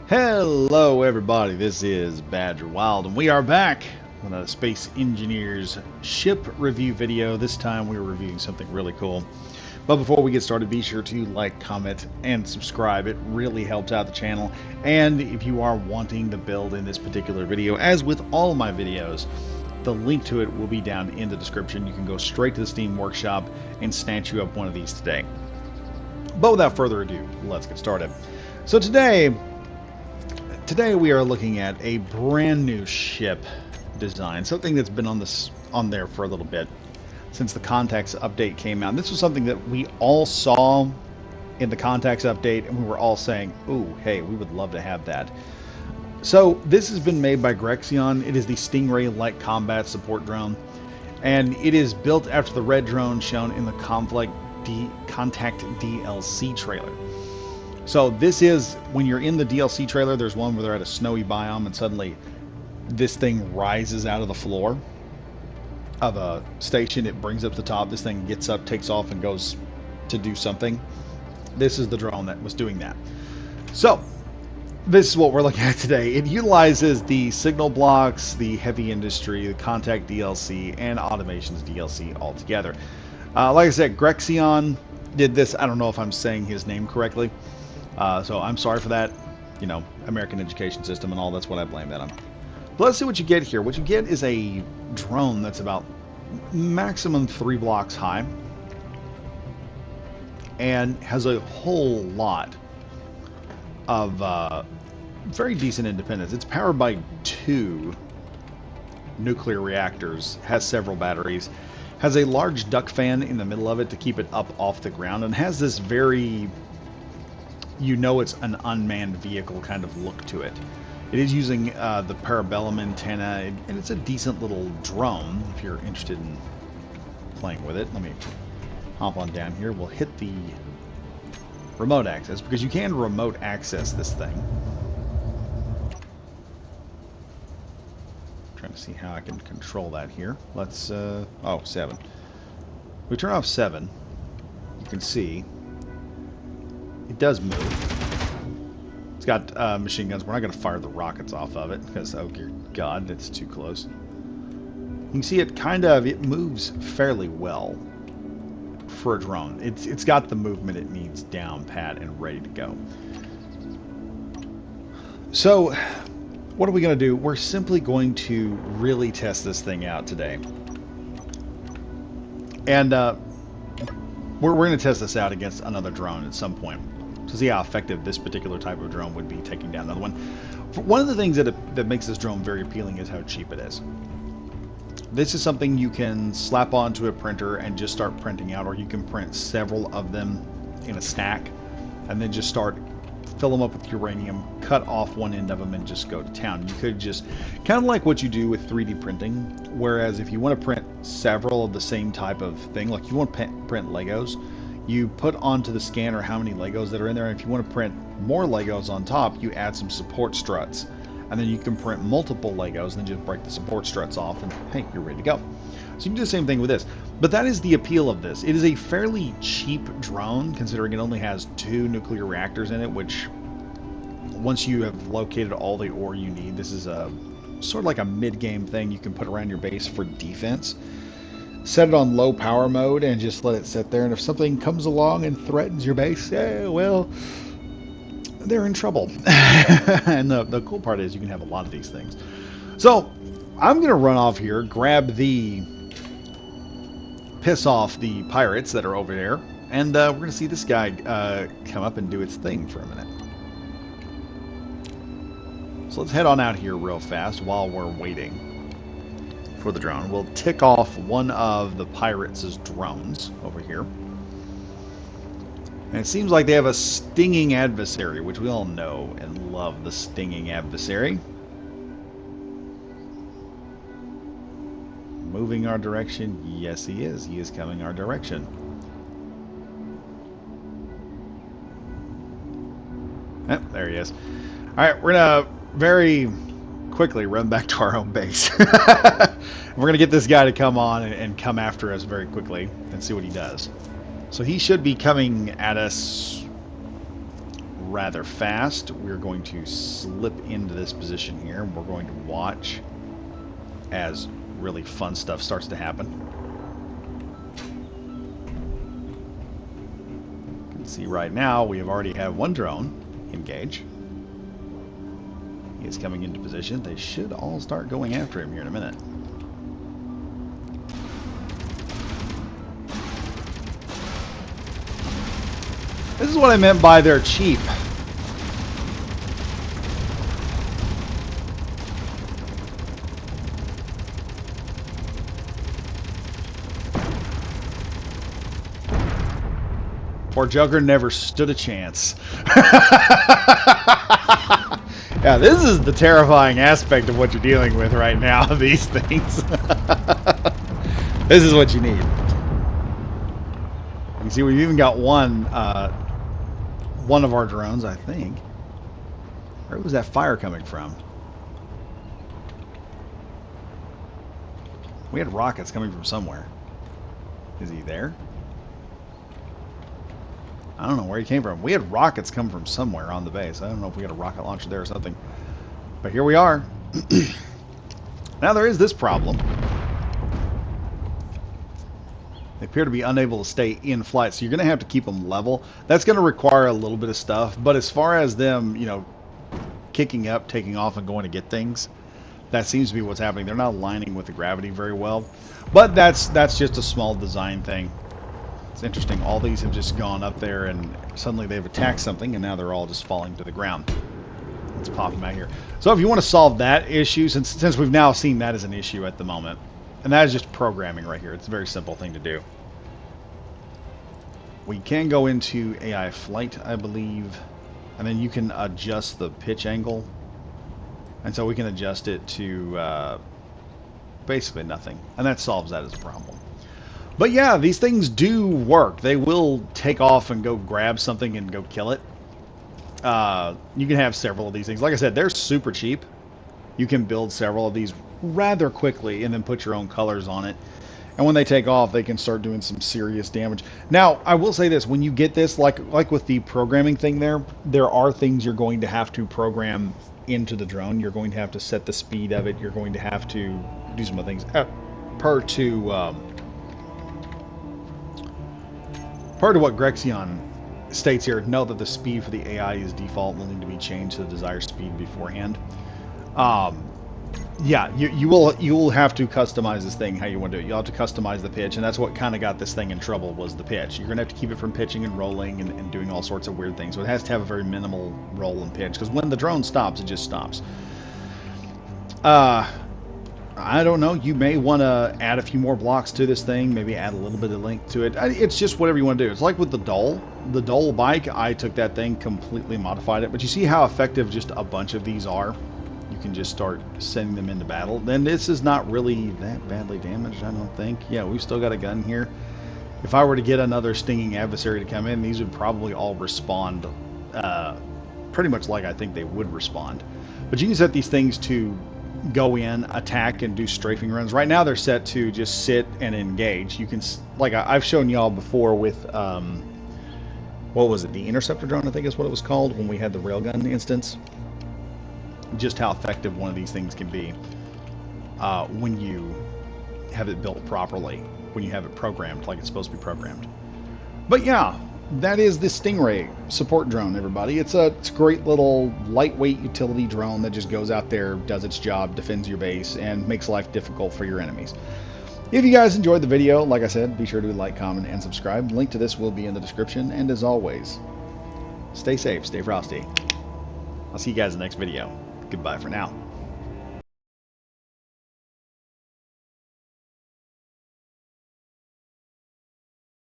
Hello everybody, this is Badger Wild, and we are back with a Space Engineers ship review video. This time we're reviewing something really cool. But before we get started, be sure to like, comment, and subscribe. It really helps out the channel. And if you are wanting the build in this particular video, as with all my videos, the link to it will be down in the description. You can go straight to the Steam Workshop and snatch you up one of these today. But without further ado, let's get started. So today we are looking at a brand new ship design, something that's been on there for a little bit since the context update came out. And this was something that we all saw in the context update, and we were all saying, "Ooh, hey, we would love to have that." So this has been made by Grexion. It is the Stingray light combat support drone, and it is built after the red drone shown in the Contact DLC trailer. So this is, when you're in the DLC trailer, there's one where they're at a snowy biome and suddenly this thing rises out of the floor of a station. It brings up the top. This thing gets up, takes off, and goes to do something. This is the drone that was doing that. So this is what we're looking at today. It utilizes the signal blocks, the heavy industry, the contact DLC, and automations DLC all together. Like I said, Grexion did this. I don't know if I'm saying his name correctly. So I'm sorry for that. You know, American education system and all, that's what I blame that on. But let's see what you get here. What you get is a drone that's about maximum 3 blocks high and has a whole lot of very decent independence. It's powered by 2 nuclear reactors, has several batteries, has a large duct fan in the middle of it to keep it up off the ground, and has this very, you know, it's an unmanned vehicle kind of look to it. It is using the Parabellum antenna, and it's a decent little drone if you're interested in playing with it. Let me hop on down here. We'll hit the remote access, because you can remote access this thing. Trying to see how I can control that here. Let's, oh, 7. We turn off 7. You can see it does move. It's got machine guns. We're not going to fire the rockets off of it because, oh dear God, it's too close. You can see it moves fairly well for a drone. It's got the movement it needs down pat and ready to go. So what are we going to do? We're simply going to really test this thing out today. And we're going to test this out against another drone at some point to see how effective this particular type of drone would be taking down another one. One of the things that makes this drone very appealing is how cheap it is. This is something you can slap onto a printer and just start printing out, or you can print several of them in a stack and then just fill them up with uranium, cut off one end of them, and just go to town. You could just, kind of like what you do with 3D printing, whereas if you want to print several of the same type of thing, like you want to print Legos, you put onto the scanner how many Legos that are in there, and if you want to print more Legos on top, you add some support struts. And then you can print multiple Legos and then just break the support struts off, and hey, you're ready to go. So you can do the same thing with this. But that is the appeal of this. It is a fairly cheap drone, considering it only has 2 nuclear reactors in it, which once you have located all the ore you need, this is a sort of like a mid-game thing you can put around your base for defense. Set it on low power mode and just let it sit there, and if something comes along and threatens your base, well, they're in trouble. And the cool part is you can have a lot of these things. So I'm going to run off here, piss off the pirates that are over there, and we're going to see this guy come up and do its thing for a minute. So let's head on out here real fast while we're waiting for the drone. We'll tick off one of the pirates' drones over here. And it seems like they have a stinging adversary, which we all know and love the stinging adversary. Moving our direction. Yes, he is. He is coming our direction. Yep, there he is. Alright, we're going to very quickly run back to our own base. We're going to get this guy to come on and come after us very quickly and see what he does. So he should be coming at us rather fast. We're going to slip into this position here, and we're going to watch as really fun stuff starts to happen. You can see right now we have already had one drone engage. He is coming into position. They should all start going after him here in a minute. This is what I meant by they're cheap. Poor Joker never stood a chance. Yeah, this is the terrifying aspect of what you're dealing with right now, these things. This is what you need. You can see we've even got one of our drones, I think. Where was that fire coming from? We had rockets coming from somewhere. Is he there? I don't know where he came from. We had rockets come from somewhere on the base. I don't know if we had a rocket launcher there or something. But here we are. Now there is this problem. They appear to be unable to stay in flight, so you're going to have to keep them level. That's going to require a little bit of stuff, but as far as them, you know, kicking up, taking off, and going to get things, that seems to be what's happening. They're not aligning with the gravity very well, but that's just a small design thing. It's interesting. All these have just gone up there, and suddenly they've attacked something, and now they're all just falling to the ground. Let's pop them out here. So if you want to solve that issue, since we've now seen that as an issue at the moment, and that is just programming right here. It's a very simple thing to do. We can go into AI flight, I believe, and then you can adjust the pitch angle. And so we can adjust it to basically nothing. And that solves that as a problem. But yeah, these things do work. They will take off and go grab something and go kill it. You can have several of these things. Like I said, they're super cheap. You can build several of these rather quickly and then put your own colors on it. And when they take off, they can start doing some serious damage. Now, I will say this. When you get this, like with the programming thing there are things you're going to have to program into the drone. You're going to have to set the speed of it. You're going to have to do some other things. Per to what Grexion states here, know that the speed for the AI is default, will need to be changed to the desired speed beforehand. Yeah, you will have to customize this thing how you want to do it. You'll have to customize the pitch, and that's what kind of got this thing in trouble, was the pitch. You're going to have to keep it from pitching and rolling and doing all sorts of weird things. So it has to have a very minimal roll and pitch, because when the drone stops, it just stops. I don't know. You may want to add a few more blocks to this thing, maybe add a little bit of length to it. It's just whatever you want to do. It's like with the Dole. The Dole bike, I took that thing, completely modified it. But you see how effective just a bunch of these are? You can just start sending them into battle. Then this is not really that badly damaged, I don't think. Yeah, we've still got a gun here. If I were to get another stinging adversary to come in, these would probably all respond pretty much like I think they would respond. But you can set these things to go in, attack, and do strafing runs. Right now they're set to just sit and engage. You can, like I've shown y'all before with, what was it, the interceptor drone, I think is what it was called, when we had the railgun instance. Just how effective one of these things can be when you have it built properly, when you have it programmed like it's supposed to be programmed. But yeah, that is the Stingray support drone, everybody. It's a great little lightweight utility drone that just goes out there, does its job, defends your base, and makes life difficult for your enemies. If you guys enjoyed the video, like I said, be sure to like, comment, and subscribe. Link to this will be in the description. And as always, stay safe, stay frosty. I'll see you guys in the next video. Goodbye for now.